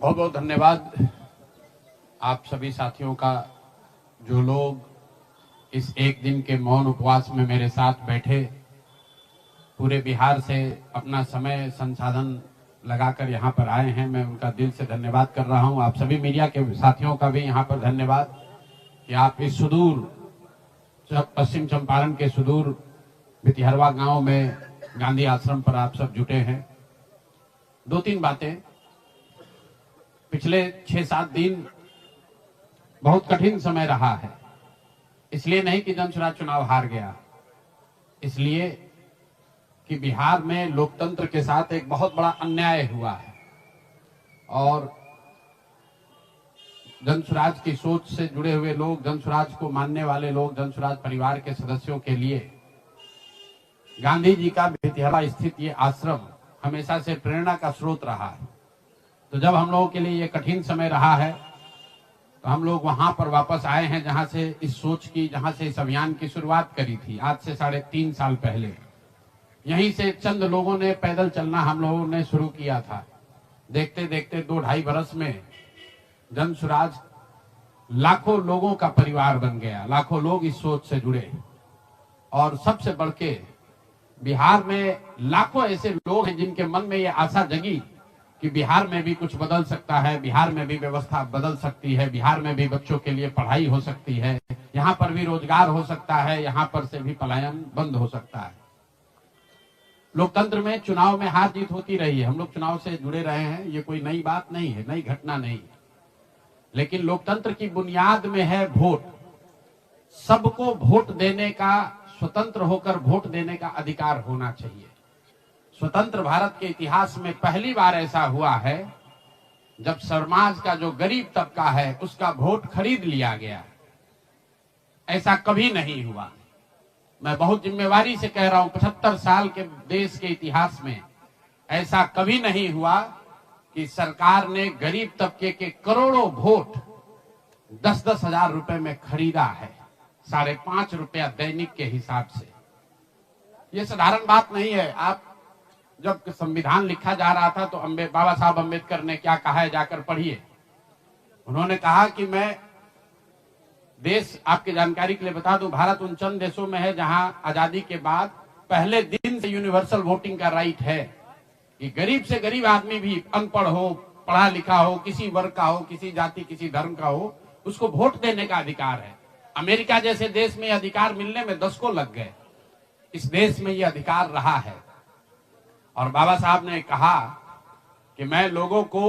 बहुत बहुत धन्यवाद आप सभी साथियों का, जो लोग इस एक दिन के मौन उपवास में मेरे साथ बैठे, पूरे बिहार से अपना समय संसाधन लगाकर यहाँ पर आए हैं। मैं उनका दिल से धन्यवाद कर रहा हूँ। आप सभी मीडिया के साथियों का भी यहाँ पर धन्यवाद कि आप इस सुदूर पश्चिम चंपारण के सुदूर भितिहरवा गांव में गांधी आश्रम पर आप सब जुटे हैं। दो तीन बातें। पिछले 6-7 दिन बहुत कठिन समय रहा है। इसलिए नहीं कि जनसुराज चुनाव हार गया, इसलिए कि बिहार में लोकतंत्र के साथ एक बहुत बड़ा अन्याय हुआ है और जनसुराज की सोच से जुड़े हुए लोग, जनसुराज को मानने वाले लोग, जनसुराज परिवार के सदस्यों के लिए गांधी जी का भितिहरवा स्थित ये आश्रम हमेशा से प्रेरणा का स्रोत रहा है। तो जब हम लोगों के लिए ये कठिन समय रहा है तो हम लोग वहां पर वापस आए हैं जहां से इस सोच की, जहां से इस अभियान की शुरुआत करी थी आज से 3.5 साल पहले। यहीं से चंद लोगों ने पैदल चलना हम लोगों ने शुरू किया था। देखते देखते 2-2.5 बरस में जनसुराज लाखों लोगों का परिवार बन गया। लाखों लोग इस सोच से जुड़े और सबसे बढ़ के बिहार में लाखों ऐसे लोग हैं जिनके मन में ये आशा जगी कि बिहार में भी कुछ बदल सकता है, बिहार में भी व्यवस्था बदल सकती है, बिहार में भी बच्चों के लिए पढ़ाई हो सकती है, यहाँ पर भी रोजगार हो सकता है, यहाँ पर से भी पलायन बंद हो सकता है। लोकतंत्र में चुनाव में हार जीत होती रही है, हम लोग चुनाव से जुड़े रहे हैं, ये कोई नई बात नहीं है, नई घटना नहीं है। लेकिन लोकतंत्र की बुनियाद में है वोट। सबको वोट देने का, स्वतंत्र होकर वोट देने का अधिकार होना चाहिए। स्वतंत्र भारत के इतिहास में पहली बार ऐसा हुआ है जब समाज का जो गरीब तबका है उसका वोट खरीद लिया गया। ऐसा कभी नहीं हुआ। मैं बहुत जिम्मेवारी से कह रहा हूं, 75 साल के देश के इतिहास में ऐसा कभी नहीं हुआ कि सरकार ने गरीब तबके के करोड़ों वोट 10-10 हजार रुपए में खरीदा है, 5.5 रुपया दैनिक के हिसाब से। ये साधारण बात नहीं है। आप जब संविधान लिखा जा रहा था तो बाबा साहब अम्बेडकर ने क्या कहा है, जाकर पढ़िए। उन्होंने कहा कि मैं देश, आपकी जानकारी के लिए बता दूं, भारत उन चंद देशों में है जहां आजादी के बाद पहले दिन से यूनिवर्सल वोटिंग का राइट है कि गरीब से गरीब आदमी भी, अनपढ़ हो, पढ़ा लिखा हो, किसी वर्ग का हो, किसी जाति, किसी धर्म का हो, उसको वोट देने का अधिकार है। अमेरिका जैसे देश में अधिकार मिलने में 10 को लग गए। इस देश में यह अधिकार रहा है और बाबा साहब ने कहा कि मैं लोगों को